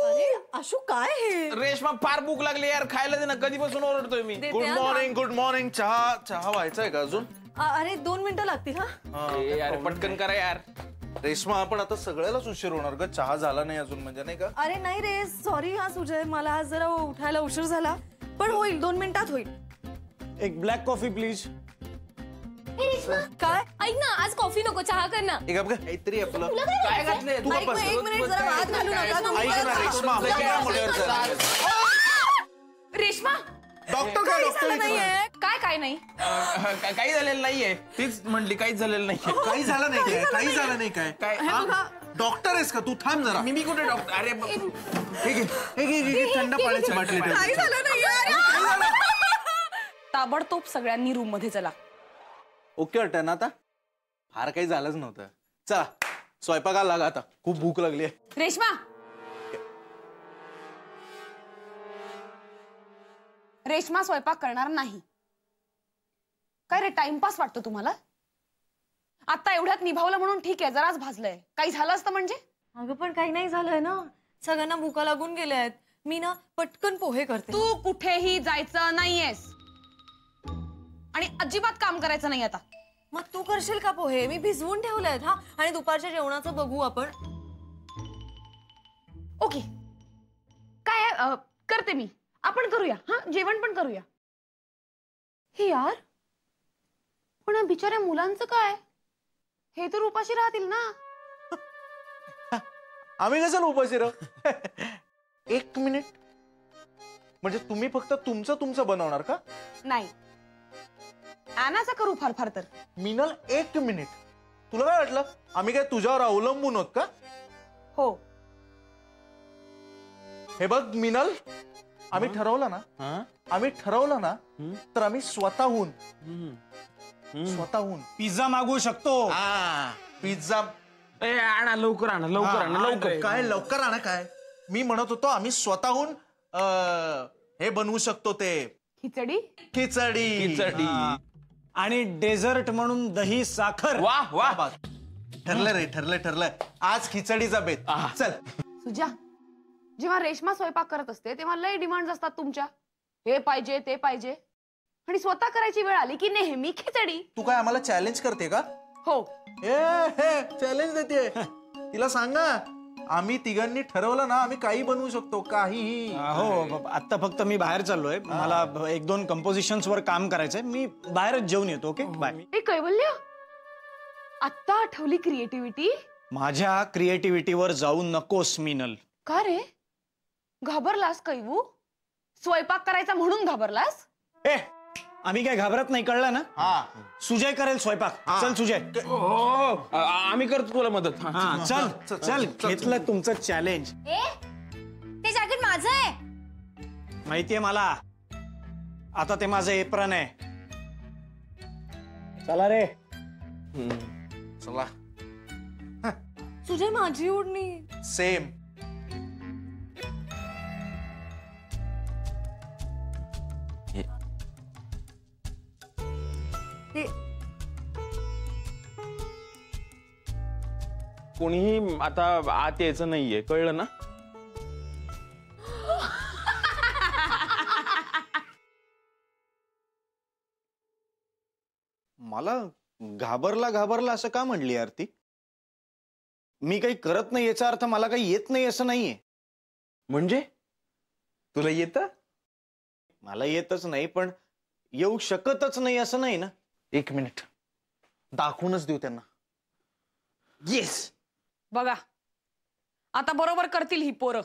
अरे आशू काय हे? रेशमा फार भूक लागली यार, खायला दे ना. कधीपासून ओरडतोय मी. देते गुड हा मॉर्निंग गुड मॉर्निंग. चहा चहा व्हायचा आहे का अजून? अरे 2 मिनिटं लागतील. हा यार पटकन करा यार. रेश्मा आपण आता सगळ्यालाच उशीर होणार ग. चहा झाला नाही अजून म्हणजे नाही का? अरे नाही रे, सॉरी हा सुजय, मला आज जरा उठायला उशीर झाला, पण होईल 2 मिनिटात होईल. एक ब्लॅक कॉफी प्लीज. काय? ऐक ना, आज कॉफी नको, चहा कर ना. एक काहीतरी आपलं काय घातलंय? तू ऐक, बस. एक मिनिट जरा हात घालू नका. ऐक ना रेश्मा, रेश्मा डॉक्टर काय डॉक्टर नाहीये. काय नाही. काही झालेलं नाहीये. तीच म्हणली काहीच झालेलं नाहीये. काही झालं नाही काय? काही झालं नाही काय? काय? डॉक्टर आहेस का तू? थांब जरा. मी कुठे डॉक्टर? अरे हे थंड पाण्याची बाटली ठेव. काही झालं नाही. ताबडतोब सगळ्यांनी रूम मध्ये चला. ओके वाटतं ना आता? फार काही झालंच नव्हतं. चला स्वयंपाकाला लागा आता, खूप भूक लागली आहे. रेश्मा, रेश्मा स्वयंपाक करणार नाही. काय रे, टाइमपास वाटतो तुम्हाला? आता एवढ्यात निभावलं म्हणून ठीक आहे, जराच भाजलंय. काही झालं असतं म्हणजे? अगं पण काही नाही झालंय ना, सगळ्यांना भुका लागून गेल्या आहेत. मी ना पटकन पोहे करते. तू कुठेही जायचं नाहीयेस आणि अजिबात काम करायचं नाही आता. मग तू करशील का पोहे? मी भिजवून ठेवलेत. हा, आणि दुपारच्या जेवणाचं बघू आपण. ओके, काय करते मी. आपण करूया, हा जेवण पण करूया. हे यार, पण बिचाऱ्या मुलांचं काय? हे तर उपाशी राहतील ना. आम्ही कसं उपाशी राहू? 1 मिनिट, म्हणजे तुम्ही फक्त तुमचं बनवणार का? नाही, ॲनाचं करू फार फार तर. मिनल 1 मिनिट, तुला काय वाटलं आम्ही काय तुझ्यावर अवलंबून आहोत का? हो. हे बघ मिनल, आम्ही ठरवलं ना, तर आम्ही स्वतःहून पिझ्झा मागवू शकतो. पिझ्झा. आणा लवकर, आणा लवकर, आणा लवकर. काय लवकर आणा काय? मी म्हणत होतो आम्ही स्वतःहून हे बनवू शकतो, ते खिचडी. खिचडी आणि डेझर्ट म्हणून दही साखर. वाह वाह, ठरलं रे, ठरलं. आज खिचडीचा बेत. चल सुजा, जेव्हा रेश्मा स्वयंपाक करत असते तेव्हा लय डिमांड असतात तुमच्या. हे पाहिजे, ते पाहिजे, आणि स्वतः करायची वेळ आली की नेहमी खिचडी. तू काय आम्हाला चॅलेंज करते का? हो. चॅलेंज देते. तिला सांगा, आम्ही तिघांनी ठरवलं ना, आम्ही काही बनवू शकतो, काहीही. हो, आता फक्त मी बाहेर चाललोय. मला 1-2 कंपोजिशन्स वर काम करायचंय. मी बाहेरच जेवून येतो. Okay bye. हे कैवल्य, आत्ता आठवली क्रिएटिव्हिटी. माझ्या क्रिएटिव्हिटीवर जाऊ नकोस मिनल. का रे, घाबरलास कैवू? स्वयंपाक करायचा म्हणून घाबरलास? आम्ही काय घाबरत नाही, कळलं ना? सुजय करेल स्वयंपाक. चल सुजय. आम्ही करतो तुला मदत. चल घेतलं तुमचं चॅलेंज. ते जॅकेट माझं आहे. माहितीये मला. आता ते माझं एप्रन आहे. चला रे. चला. तुझे माझी ओढणी. सेम. कोणीही आता आत यायचं नाहीये, कळलं ना? मला घाबरला असं का म्हणली यार ती? मी काही करत नाही याचा अर्थ मला काही येत नाही असं नाहीये. म्हणजे तुला येतं? मला येतच नाही, पण येऊ शकतच नाही असं नाही ना. 1 मिनिट, दाखवूनच देऊ त्यांना. येस. बघा, आता बरोबर करतील ही पोरं.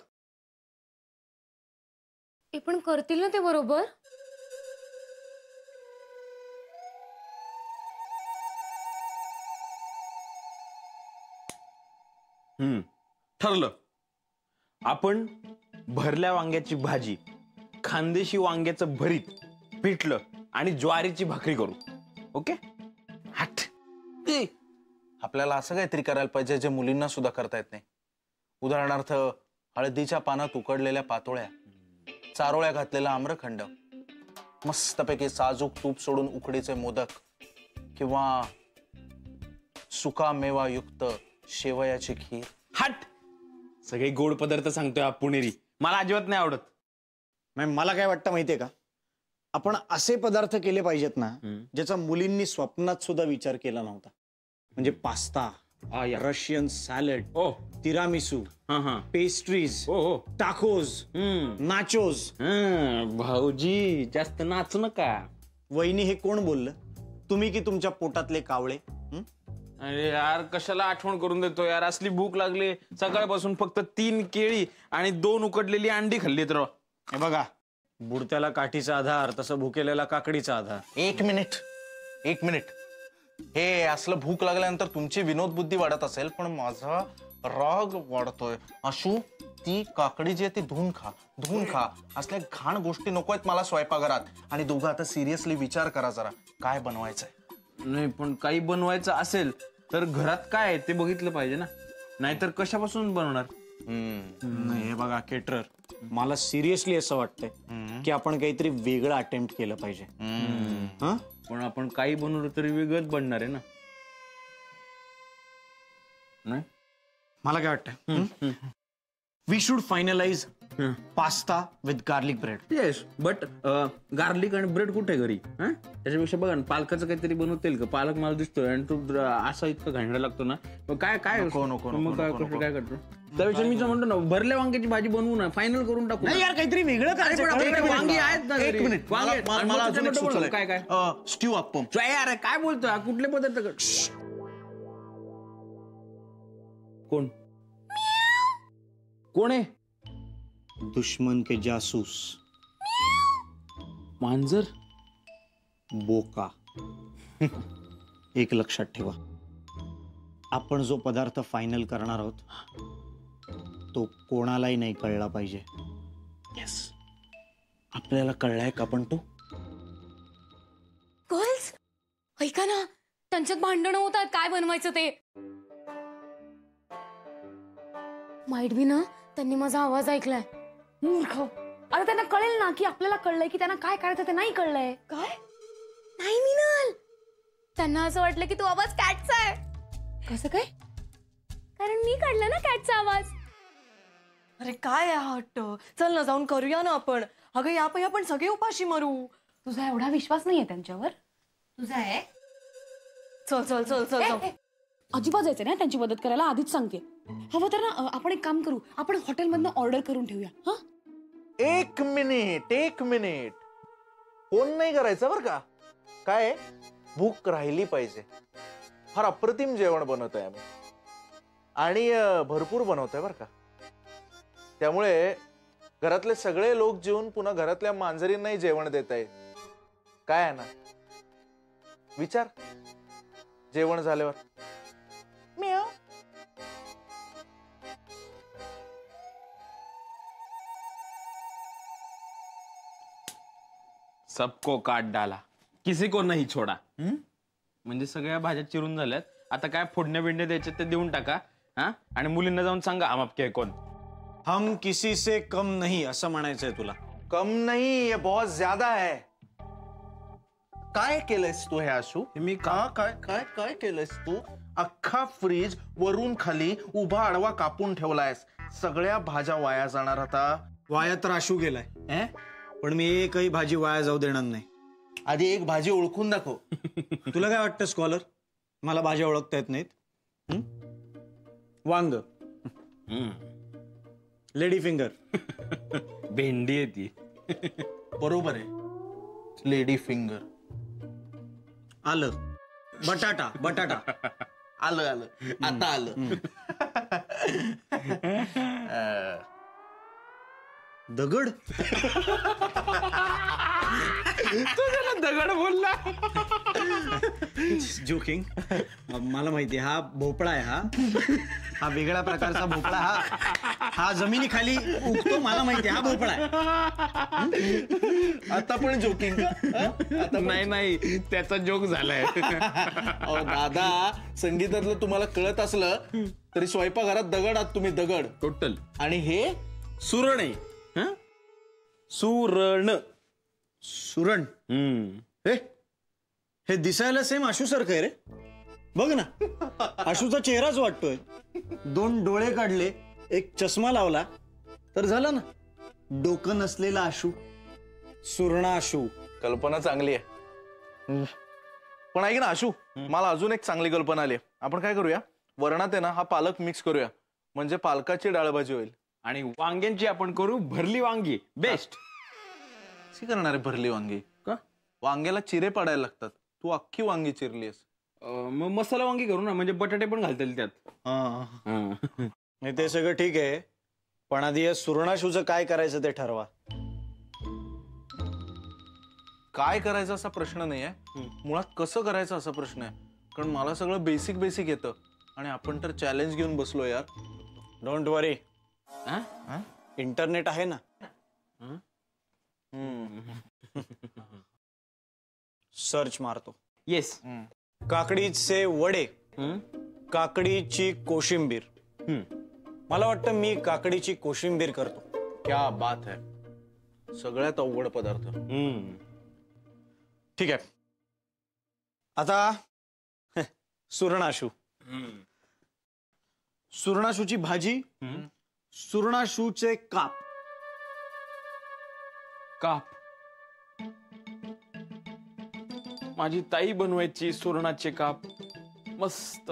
पण करतील ना ते बरोबर? ठरलं. आपण भरल्या वांग्याची भाजी, खानदेशी वांग्याचं भरीत, पिठलं आणि ज्वारीची भाकरी करू. ओके? हट. आपल्याला असं काहीतरी करायला पाहिजे जे मुलींना सुद्धा करता येत नाही. उदाहरणार्थ, हळदीच्या पानात उकडलेल्या पातोळ्या, चारोळ्या घातलेला आम्रखंड, मस्तपैकी साजूक तूप सोडून उकडीचे मोदक, किंवा सुका मेवा युक्त शेवयाची खीर. हट. सगळे गोड पदार्थ सांगतोय हा पुणेरी, मला अजिबात नाही आवडत. नाही, मला काय वाटतं माहितीये का, आपण असे पदार्थ केले पाहिजेत ना ज्याचा मुलींनी स्वप्नात सुद्धा विचार केला नव्हता. म्हणजे पास्ता, रशियन सॅलड, ओ तिरामिसू, पेस्ट्रीज, ओ टाकोज, नाचोज. भाऊजी जास्त नाचू नका. वहिनी हे कोण बोललं, तुम्ही की तुमच्या पोटातले कावळे? अरे यार कशाला आठवण करून देतो यार, असली भूक लागली. सकाळपासून फक्त 3 केळी आणि 2 उकडलेली अंडी खाल्लीत राव. हे बघा, बुडत्याला काठीचा आधार तसं भुकेलेला काकडीचा आधार. एक मिनिट. हे असलं भूक लागल्यानंतर तुमची विनोद बुद्धी वाढत असेल, पण माझा राग वाढतोय. आशू, ती काकडी जी आहे ती धुवून खा. असल्या घाण गोष्टी नको आहेत मला स्वयंपाकघरात. आणि दोघं आता सिरियसली विचार करा जरा, काय बनवायचंय. नाही पण काही बनवायचं असेल तर घरात काय आहे ते बघितलं पाहिजे ना, नाहीतर कशापासून बनवणार. नाही, हे बघा केटरर, मला सिरियसली असं वाटतंय की आपण काहीतरी वेगळं अटेम्प्ट केलं पाहिजे. हं? पण आपण काही बनवलं तरी वेगळंच बनणार आहे ना. नाही मला काय वाटतं, we should finalise pasta with garlic bread. Yes, but garlic आणि ब्रेड कुठे घरी? त्याच्यापेक्षा बघा ना, पालकाचं काहीतरी बनवतील का? पालक मला दिसतोय आणि तो असा इतका घाणेरडा लागतो ना. मग काय मग काय करतो त्यापेक्षा मी म्हणतो ना, भरल्या वांग्याची भाजी बनवू ना, फायनल करून टाकू. नाही यार, काहीतरी वेगळं करायचं. वांगी आहेत ना घरी. एक मिनिट, मला अजून एक सुचलंय. काय स्ट्यू अप्पम. यार काय बोलतोय, कुठले पदार्थ कोण आहे? दुश्मन के जासूस, मांजर. बोका. एक लक्षात ठेवा, आपण जो पदार्थ फायनल करणार आहोत तो कोणालाही नाही कळला पाहिजे. येस, आपल्याला कळलाय का पण तो? गर्ल्स ऐका ना, त्यांच्यात भांडणं होत आहेत, काय बनवायचं ते. माईट बी ना त्यांनी माझा आवाज ऐकलाय. मूर्ख. आता त्यांना कळेल ना की आपल्याला कळलंय की त्यांना काय करायचं ते नाही कळलंय. काय नाही मिनल, त्यांना असं वाटलं की तो आवाज कॅटचा आहे. कसं काय? कारण मी काढला ना कॅटचा आवाज. अरे काय आहे हा हट्ट, चल ना जाऊन करूया ना आपण. अगं यापैकी आपण सगळे उपाशी मरू. तुझा एवढा विश्वास नाहीये त्यांच्यावर? तुझा आहे? चल चल चल चल जाऊ. अजिबात जायचं ना त्यांची मदत करायला, आधीच सांगते. हवं तर ना आपण एक काम करू, आपण हॉटेलमधनं ऑर्डर करून ठेवूया. हा, एक मिनिट, फोन नाही करायचं बरं का. काय भूक राहिली पाहिजे. फार अप्रतिम जेवण बनवतोय आम्ही आणि भरपूर बनवतोय बरं का. त्यामुळे घरातले सगळे लोक जेवून पुन्हा घरातल्या मांजरींनाही जेवण देत आहेत. काय आहे ना, विचार जेवण झाल्यावर. म्याव. सबको काट डाला, किसी को नहीं छोडा. म्हणजे सगळ्या भाज्या चिरून झाल्यात, आता काय फोडण्या बिडण्या द्यायच्या ते देऊन टाका. आणि मुलींना जाऊन सांगा हम आपके कौन. हम किसी से कम नहीं असं म्हणायचंय तुला? कम नहीं, ये बहुत ज्यादा है. काय केलंयस तू हे आशू? मी काय केलंयस तू? अख्खा फ्रीज वरून खाली उभा आडवा कापून ठेवलायस. सगळ्या भाज्या वाया जाणार आता. वाया तर आशू गेलाय, पण मी एकही भाजी वाया जाऊ देणार नाही. आधी एक भाजी ओळखून दाखव. तुला काय वाटतं स्कॉलर, मला भाज्या ओळखता येत नाहीत? वांग, लेडी फिंगर, भेंडी आहे ती. बरोबर आहे, लेडी फिंगर. आलं, बटाटा. आलं आता आलं. दगड. दगड बोलला. जोकिंग. मला माहिती हा भोपळा आहे. हा वेगळ्या प्रकारचा भोपळा. हा जमिनीखाली उगतो, मला माहिती हा भोपळा आहे. आता पण जोकिंग. नाही त्याचा जोक झालाय. दादा, संगीतातलं तुम्हाला कळत असलं तरी स्वयंपाकघरात दगड आहात तुम्ही, दगड टोटल. आणि हे सुरण आहे. सुरण. हे दिसायला सेम आशू सारखं आहे रे. बघ ना, आशूचा चेहराच वाटतोय. 2 डोळे काढले, एक चष्मा लावला तर झालं ना, डोकं नसलेला आशू, सुरणा आशू. कल्पना चांगली आहे. पण ऐक ना आशू, मला अजून एक चांगली कल्पना आली. आपण काय करूया, वरणात आहे ना हा पालक मिक्स करूया, म्हणजे पालकाची डाळभाजी होईल. आणि वांग्यांची आपण करू भरली वांगी. बेस्ट. कशी करणार आहे भरली वांगी? का? वांग्याला चिरे पाडायला लागतात. तू अख्खी वांगी चिरलीस. मग मसाला वांगी करू ना, म्हणजे बटाटे पण घालता येईल त्यात. नाही ते सगळं ठीक आहे, पण आधी या सुरणाशूचं काय करायचं ते ठरवा. काय करायचं असा प्रश्न नाहीये, मुळात कसं करायचं असा प्रश्न आहे. कारण मला सगळं बेसिक बेसिक येतं आणि आपण तर चॅलेंज घेऊन बसलो यार. डोंट वरी, इंटरनेट आहे ना. सर्च मारतो. येस. काकडीचे वडे, काकडीची कोशिंबीर. मला वाटतं मी काकडीची कोशिंबीर करतो. क्या बात है, सगळ्यात अवघड पदार्थ. ठीक आहे. आता सुरणाशू. सुरणाशूची भाजी, सुरणाशूचे काप. काप. माझी ताई बनवायची सुरणाचे काप. मस्त.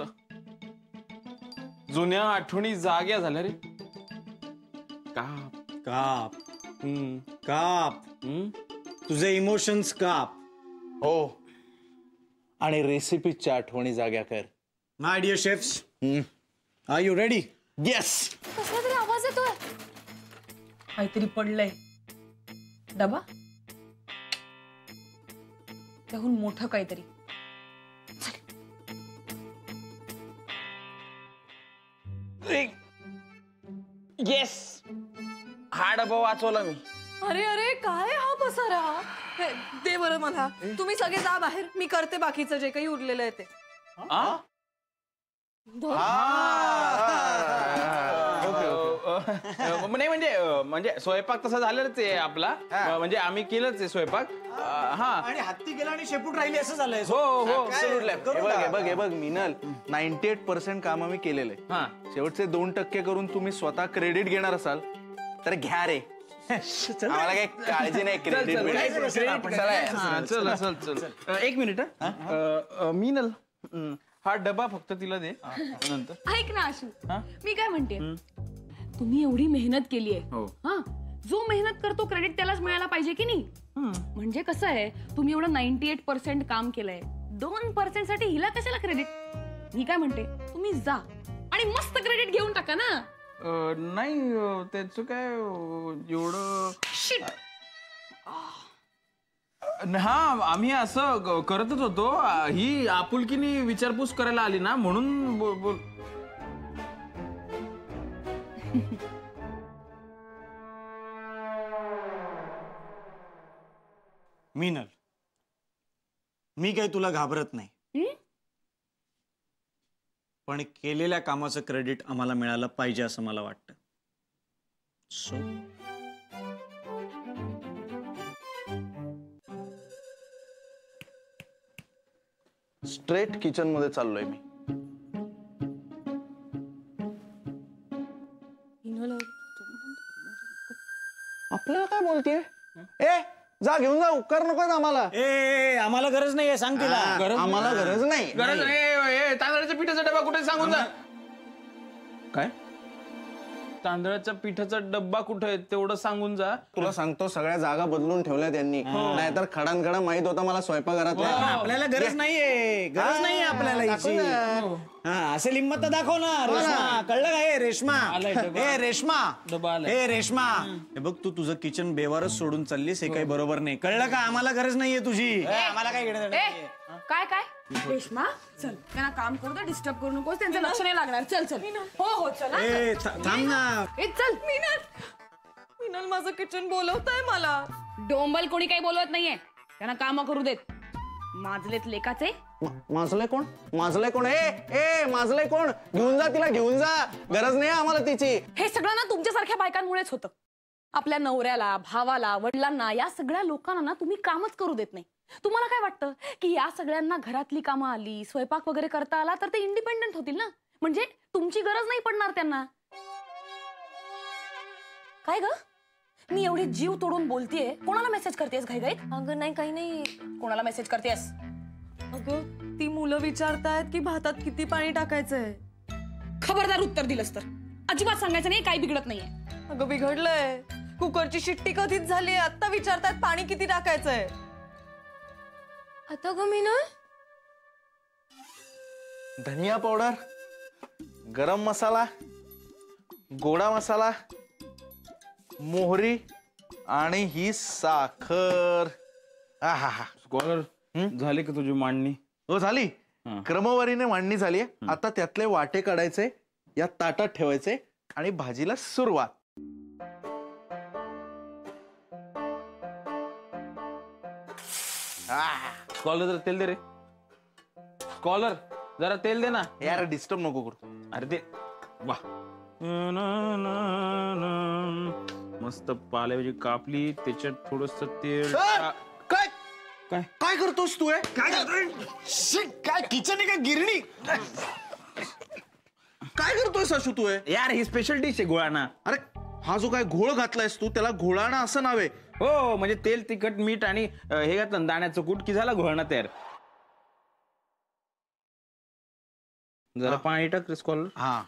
जुन्या आठवणी जाग्या झाल्या रे. काप काप काप. तुझे इमोशन्स काप. हो, आणि रेसिपीच्या आठवणी जाग्या कर. My dear chefs, are you ready? Yes. कसला तरी आवाज येतोय. काहीतरी पडलंय. डबा, त्याहून मोठं काहीतरी. येस. हा डबा वाचवला मी. अरे अरे काय हा पसारा. हे, दे बरं मला. तुम्ही सगळे जा बाहेर, मी करते बाकीचं जे काही उरलेलं आहे ते. नाही म्हणजे स्वयंपाक तसा झालेलाच आहे आपला. म्हणजे आम्ही केलंच आहे स्वयंपाक. हा. आणि हत्ती गेला आणि शेपूट राहिली असं झालंय. हो हो. हे बघ मिनल, 98% काम आम्ही केलेलं आहे. शेवटचे 2% करून तुम्ही स्वतः क्रेडिट घेणार असाल तर घ्या रे. आम्हाला काही काळजी नाही. क्रेडिट चल चल चल. एक मिनिट. मीनल, हा डबा फक्त तिला दे नंतर. ऐक ना आशू, मी काय म्हणते, तुम्ही एवढी मेहनत केली आहे, हा, जो मेहनत करतो क्रेडिट त्यालाच मिळायला पाहिजे की नाही. म्हणजे कसं आहे, तुम्ही एवढं 98% काम केलंय, 2% साठी हिला कशाला क्रेडिट. मी काय म्हणते, तुम्ही जा आणि मस्त क्रेडिट घेऊन टाका ना. नाही त्याचं काय एवढं. हा, आम्ही असं करतच होतो. ही आपुलकीने विचारपूस करायला आली ना, म्हणून बोल. मीनल, मी काही तुला घाबरत नाही, पण केलेल्या कामाचं क्रेडिट आम्हाला मिळालं पाहिजे असं मला वाटतं. सो स्ट्रेट किचन मध्ये चाललोय मी. आपल्याला काय बोलतेय? ए, जा घेऊन जा. उपकार नको आम्हाला. ए, आम्हाला गरज नाहीये, सांग तिला. आम्हाला गरज नाही. गरज नाही. तांदळाच्या पिठाचा डबा कुठे सांगून जा. काय? तांदळाच्या पिठाचा डब्बा कुठे आहे तेवढं सांगून जा. तुला सांगतो, सगळ्या जागा बदलून ठेवल्या त्यांनी. नाहीतर खडानखडा माहित होता मला स्वयंपाकघरात. आपल्याला गरज नाहीये, गरज नाहीये आपल्याला हिची. हा, असे लिंबत तर दाखव ना. रेश्मा, कळलं का? हे रेश्मा, हे रेश्मा, हे रेश्मा, हे बघ, तू तुझं किचन बेवारच सोडून चाललीस. हे काही बरोबर नाही, कळलं का? आम्हाला गरज नाहीये तुझी. आम्हाला काय घेणं देणं नाहीये. काय काय रेश्मा, चल त्यांना काम करू दे, डिस्टर्ब करू नकोस, त्यांचं लक्ष नाही लागणार. चल चल. हो हो चल. ए, थांब ना. चल. मिनल, माझं किचन बोलवतंय मला. डोंबल कोणी काही बोलवत नाहीये, त्यांना काम करू देत. माजलेत लेकाचे. माजलंय कोण? माजलंय कोण? ए, माजलंय कोण? घेऊन जा तिला, घेऊन जा. गरज नाही आम्हाला तिची. हे सगळं ना तुमच्यासारख्या बायकांमुळेच होतं. आपल्या नवऱ्याला, भावाला, वडिलांना, या सगळ्या लोकांना ना तुम्ही कामच करू देत नाही. तुम्हाला काय वाटतं की या सगळ्यांना घरातली कामं आली, स्वयंपाक वगैरे करता आला तर ते इंडिपेंडंट होतील ना, म्हणजे तुमची गरज नाही पडणार त्यांना. काय ग मी एवढी जीव तोडून बोलतेय कोणाला मेसेज करतेस घाईघाईत अगं नाही काही नाही. कोणाला मेसेज करतेस अगं ती मुलं विचारतायत की भातात किती पाणी टाकायचंय. खबरदार उत्तर दिलंस तर अजिबात सांगायचं नाही काही बिघडत नाहीये. अगं बिघडलंय. कुकरची शिट्टी कधीच झाली आता विचारतायत पाणी किती टाकायचंय. आता ग मीनल धनिया पावडर, गरम मसाला, गोडा मसाला, मोहरी आणि ही साखर. आहा स्कॉलर झाली का तुझी मांडणी? हो झाली. हा. क्रमवारीने मांडणी झाली. आता त्यातले वाटे काढायचे, या ताटात ठेवायचे आणि भाजीला सुरुवात. स्कॉलर जरा तेल दे रे. स्कॉलर जरा तेल दे ना. यार डिस्टर्ब नको करू. अरे ते वा मस्त पालेभाजी कापली त्याच्यात थोडस तेल काय काय काय करतोस तू? काय किचन आहे का गिरणी? काय करतोय साशू तू? यार ही स्पेशल डिश आहे गोळाना. अरे हा जो काय घोळ घातलायस तू त्याला घोळाणा असं नाव आहे. हो म्हणजे तेल तिखट मीठ आणि हे घातलं दाण्याचं कूट की झाला घोळणा तयार. जरा पाणी टाक रे स्कॉलर. हा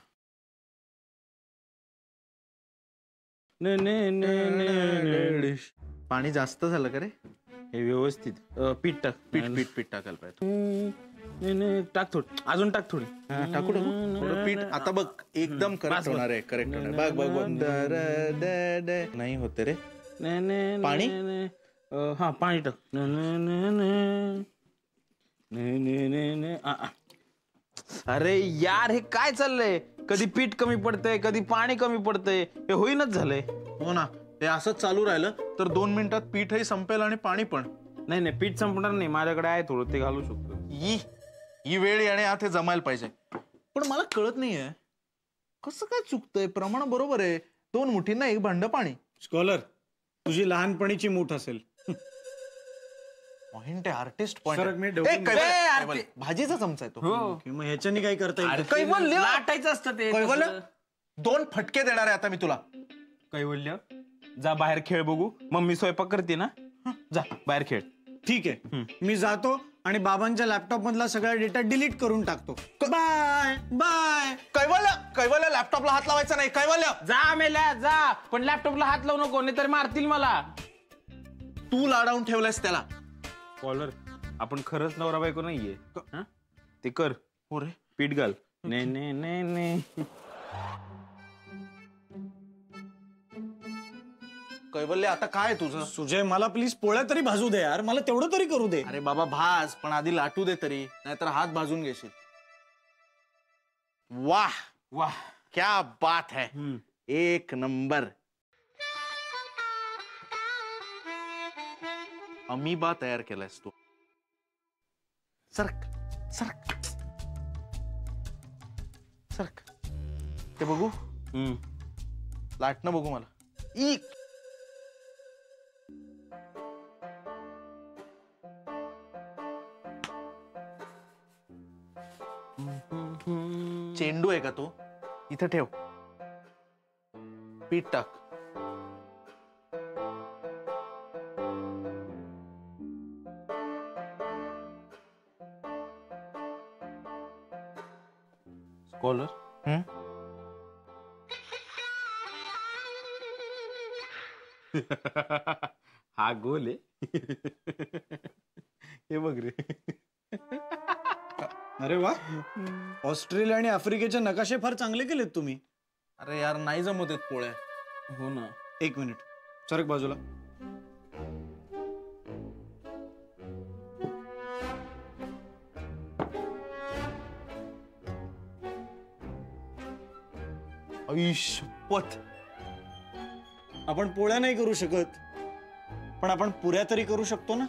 ने ने ने ने ने. पाणी जास्त झालं का रे? हे व्यवस्थित पीठ टाक. पीठ टाकायला पाहिजे. टाक थोडी अजून टाक थोडी. टाकू थोडं पीठ. आता बघ एकदम करेक्ट होणार आहे. करेक्ट होणार. बघ बघ बघ. नाही होते रे. पाणी? हा पाणी टाक. अरे यार हे काय चाललंय? कधी पीठ कमी पडतंय कधी पाणी कमी पडतंय. हे होईनच झालंय. हो ना. हे असंच चालू राहिलं तर 2 मिनिटात पीठही संपेल आणि पाणी पण. नाही नाही पीठ संपणार नाही. माझ्याकडे आहे थोडं ते घालू शकतो. ही वेळ आणि आता हे जमायला पाहिजे. पण मला कळत नाहीये कसं काय चुकतंय. प्रमाण बरोबर आहे. 2 मुठींना 1 भांड पाणी. स्कॉलर तुझी लहानपणीची मूठ असेल. पॉइंट आहे. आर्टिस्ट सरक मी पॉइंट. डोकं- भाजीचा चमचा आहे तो. मग ह्याच्यानी काय करता येईल? कैवल्य लाटायचं असतं ते. कैवल्य 2 फटके देणार आहे आता मी तुला. कैवल्य जा बाहेर खेळ बघू. मम्मी स्वयंपाक करते ना. जा बाहेर खेळ. ठीक आहे मी जातो आणि बाबांच्या लॅपटॉप मधला सगळा डेटा डिलीट करून टाकतो. Bye bye. कैवल्य लॅपटॉपला हात लावायचा नाही. कैवल्य जा मेल्या जा. पण लॅपटॉपला हात लावू नको नाही तर मारतील मला. तू लाडावून ठेवलायस त्याला. कॉलर आपण खरंच नवरा बायको नाहीये. हा? ते कर. हो रे. पीठ घाल. ने ने ने ने. कैवल्य आता काय तुझं? सुजय मला प्लीज पोळ्या तरी भाजू दे यार. मला तेवढं तरी करू दे. अरे बाबा भाज पण आधी लाटू दे तरी. नाहीतर हात भाजून घेशील. वाह वाह क्या बात है. 1 नंबर. अमीबा तयार केलायस तू. सरक सरक सरक. ते बघू. लाटणं बघू मला. चेंडू आहे का तो? इथं ठेव. पीठ टाक. कॉलर हा गोल आहे. हे बघ रे. अरे वा ऑस्ट्रेलिया आणि आफ्रिकेचे नकाशे फार चांगले केलेत तुम्ही. अरे यार नाही जमत आहेत पोळ्या. हो ना. 1 मिनिट सरक बाजूला. ऐशपथ. आपण पोळ्या नाही करू शकत पण आपण पुऱ्या तरी करू शकतो ना.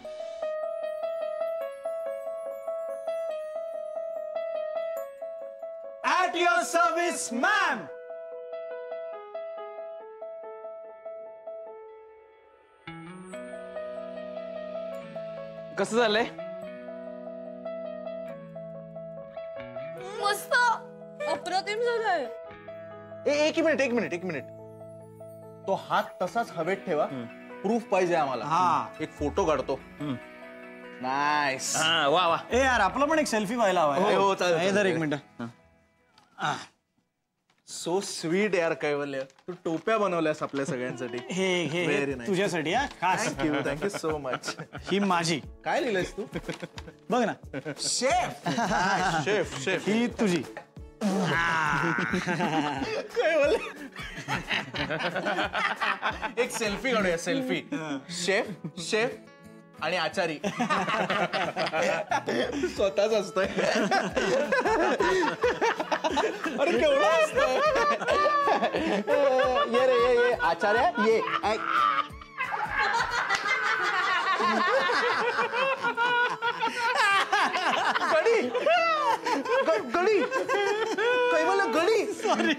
At your service, ma'am. कसं झालंय? मस्त अप्रतिम झालंय. एक मिनिट. तो हात तसाच हवेत ठेवा. प्रूफ पाहिजे आम्हाला. हा. एक फोटो काढतो. नाईस. वा वा. ए यार आपला पण एक सेल्फी व्हायला हवा. हो, चालेल, हे धर एक चालेल. मिनिट. सो स्वीट यार कैवल्य. तू टोप्या बनवल्यास आपल्या सगळ्यांसाठी. हे Very nice. तुझ्यासाठी हा खास. Thank you so much. ही माझी. काय लिहिलंयस तू? बघ ना. शेफ. Chef chef. ही तुझी. एक सेल्फी काढूया. सेल्फी. शेफ शेफ आणि आचारी. स्वतःच असतोय. अरे केवढा असतोय. ये रे ये आचार्य ये. गडी गडी कैवल्य गडी. सॉरी.